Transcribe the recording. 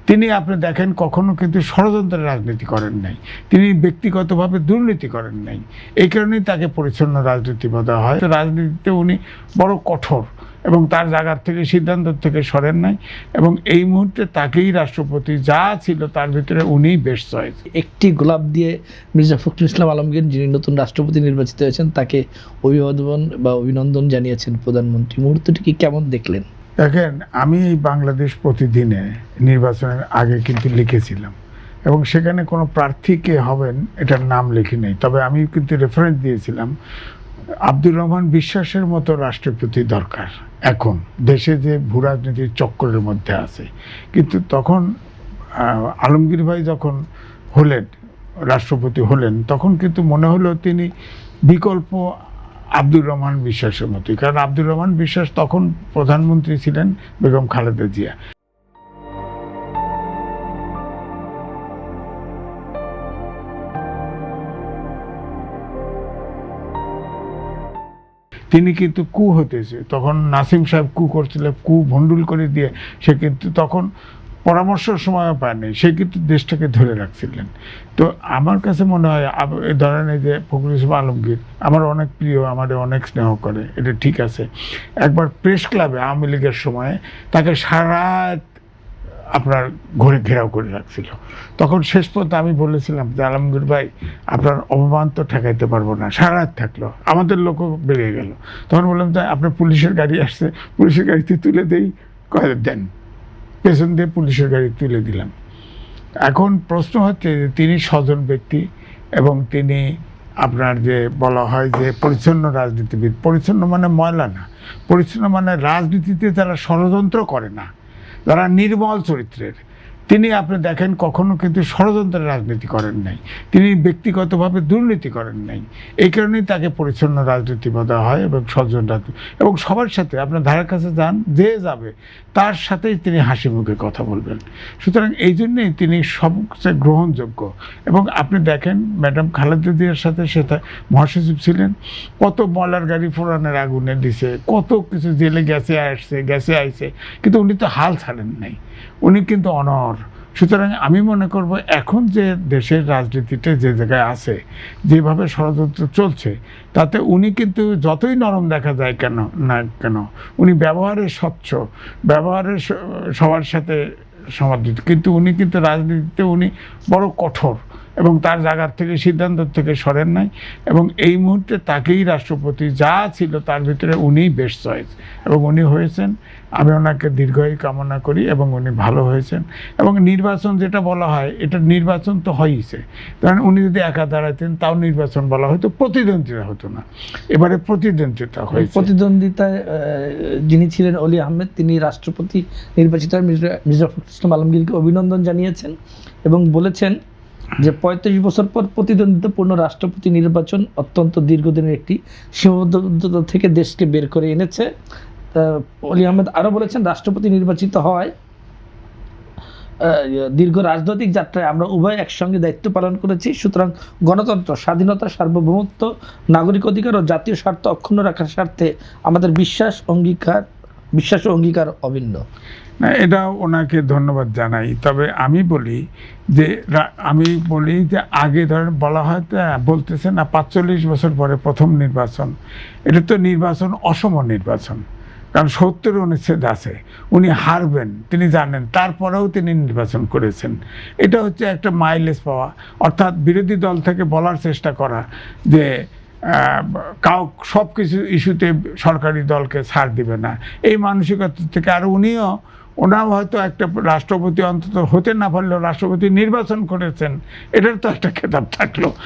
তিনি আপনি দেখেন কখনো কিন্তু ষড়যন্ত্রের রাজনীতি করেন নাই, তিনি ব্যক্তিগতভাবে দুর্নীতি করেন নাই। এই কারণেই তাকে পরিচ্ছন্ন রাজনীতি বলা হয়। রাজনীতিতে উনি বড় কঠোর এবং তার জায়গার থেকে সিদ্ধান্ত থেকে সরেন নাই, এবং এই মুহূর্তে তাকেই রাষ্ট্রপতি যা ছিল তার ভিতরে উনিই বেস্ট চয়েস। একটি গোলাপ দিয়ে মির্জা ফখরুল ইসলাম আলমগীর, যিনি নতুন রাষ্ট্রপতি নির্বাচিত হয়েছেন, তাকে অভিবাদন বা অভিনন্দন জানিয়েছেন প্রধানমন্ত্রী। মুহূর্তটি কেমন দেখলেন? দেখেন, আমি এই বাংলাদেশ প্রতিদিনে নির্বাচনের আগে কিন্তু লিখেছিলাম, এবং সেখানে কোনো প্রার্থী কে হবেন এটার নাম লিখি নেই, তবে আমি কিন্তু রেফারেন্স দিয়েছিলাম আব্দুর রহমান বিশ্বাসের মতো রাষ্ট্রপতি দরকার এখন দেশে, যে ভূ রাজনীতির চক্করের মধ্যে আছে। কিন্তু তখন আলমগীর ভাই যখন হলেন রাষ্ট্রপতি হলেন, তখন কিন্তু মনে হলো তিনি বিকল্প আব্দুর রহমান বিশ্বাসের মতোই, কারণ আব্দুর রহমান বিশ্বাস তখন প্রধানমন্ত্রী ছিলেন বেগম খালেদা জিয়া। তিনি কিন্তু কু হতেছে, তখন নাসিম সাহেব কু করছিলেন, কু ভণ্ডুল করে দিয়ে সে কিন্তু তখন পরামর্শের সময় পায়নি, সে কিন্তু দেশটাকে ধরে রাখছিলেন। তো আমার কাছে মনে হয় এই ধরনের যে ফখরুল ইসলাম আলমগীর আমার অনেক প্রিয়, আমাদের অনেক স্নেহ করে, এটা ঠিক আছে। একবার প্রেস ক্লাবে আওয়ামী লীগের সময়ে তাকে সারা আপনার ঘুরে ঘেরাও করে রাখছিল, তখন শেষ পর্যন্ত আমি বলেছিলাম যে আলমগীর ভাই, আপনার অপমান তো ঠেকাইতে পারবো না, সারা রাত থাকলো, আমাদের লোকও বেরিয়ে গেল। তখন বললাম যে আপনার পুলিশের গাড়ি আসছে, পুলিশের গাড়িতে তুলে দেই, কয়ে দেন, পেছন দিয়ে পুলিশের গাড়ি তুলে দিলাম। এখন প্রশ্ন হচ্ছে যে তিনি স্বজন ব্যক্তি, এবং তিনি আপনার যে বলা হয় যে পরিচ্ছন্ন রাজনীতিবিদ, পরিচ্ছন্ন মানে ময়লা না, পরিচ্ছন্ন মানে রাজনীতিতে যারা ষড়যন্ত্র করে না, যারা নির্মল চরিত্রের, তিনি আপনি দেখেন কখনো কিন্তু ষড়যন্ত্রের রাজনীতি করেন নাই, তিনি ব্যক্তিগতভাবে দুর্নীতি করেন নাই। এই কারণেই তাকে পরিচ্ছন্ন রাজনীতি বলা হয়, এবং সজ্জন রাজনীতি, এবং সবার সাথে আপনার ধারের কাছে যান, যে যাবে তার সাথেই তিনি হাসি মুখে কথা বলবেন। সুতরাং এই জন্যেই তিনি সবচেয়ে গ্রহণযোগ্য। এবং আপনি দেখেন ম্যাডাম খালেদা জিয়ার সাথে সেটা মহাসচিব ছিলেন, কত ময়লার গাড়ি ফোড়ানোর আগুনে দিছে, কত কিছু জেলে গ্যাসে আইছে, কিন্তু উনি তো হাল ছাড়েন নাই, উনি কিন্তু অনড়। সুতরাং আমি মনে করব এখন যে দেশের রাজনীতিতে যে জায়গায় আছে, যেভাবে ষড়যন্ত্র চলছে, তাতে উনি কিন্তু যতই নরম দেখা যায় কেন উনি ব্যবহারে স্বচ্ছ, ব্যবহারে সবার সাথে সমাদৃত, কিন্তু উনি কিন্তু রাজনীতিতে উনি বড় কঠোর, এবং তার জায়গার থেকে সিদ্ধান্ত থেকে সরেন নাই, এবং এই মুহূর্তে তাকেই রাষ্ট্রপতি যা ছিল তার ভিতরে উনিই বেস্ট চয়েস, এবং উনি হয়েছেন। আমি ওনাকে দীর্ঘায়ু কামনা করি, এবং উনি ভালো হয়েছেন। এবং নির্বাচন যেটা বলা হয়, এটা নির্বাচন তো হয়েছে, কারণ উনি যদি একা দাঁড়াতেন তাও নির্বাচন বলা হয়তো, প্রতিদ্বন্দ্বিতা হতো না, এবারে প্রতিদ্বন্দ্বিতা হয়েছে। প্রতিদ্বন্দ্বিতায় যিনি ছিলেন অলি আহমেদ, তিনি রাষ্ট্রপতি নির্বাচিত মির্জা ফখরুল ইসলাম আলমগীরকে অভিনন্দন জানিয়েছেন, এবং বলেছেন যে ৩৫ বছর পর প্রতিদ্বন্দ্বিতাপূর্ণ রাষ্ট্রপতি নির্বাচন অত্যন্ত দীর্ঘদিনের একটি সীমাবদ্ধতা থেকে দেশকে বের করে এনেছে। অলি আহমেদ আরও বলেছেন, রাষ্ট্রপতি নির্বাচিত হওয়ায় দীর্ঘ রাজনৈতিক যাত্রায় আমরা উভয় একসঙ্গে দায়িত্ব পালন করেছি। সুতরাং গণতন্ত্র, স্বাধীনতা, সার্বভৌমত্ব, নাগরিক অধিকার ও জাতীয় স্বার্থ অক্ষুণ্ণ রাখার স্বার্থে আমাদের বিশ্বাস ও অঙ্গীকার অভিন্ন। না, এটাও ওনাকে ধন্যবাদ জানাই। তবে আমি বলি যে আগে ধরেন বলা হয়, বলতেছে না ৪৫ বছর পরে প্রথম নির্বাচন, এটা তো নির্বাচন অসম নির্বাচন, কারণ ৭০ অনুচ্ছেদ আছে, উনি হারবেন তিনি জানেন, তারপরেও তিনি নির্বাচন করেছেন। এটা হচ্ছে একটা মাইলেজ পাওয়া, অর্থাৎ বিরোধী দল থেকে বলার চেষ্টা করা যে সব কিছু ইস্যুতে সরকারি দলকে ছাড় দিবে না, এই মানসিকতা থেকে। আর ওনাও হয়তো একটা রাষ্ট্রপতি অন্তত হতে না পারলেও রাষ্ট্রপতি নির্বাচন করেছেন, এটার তো একটা খেতাব থাকলো।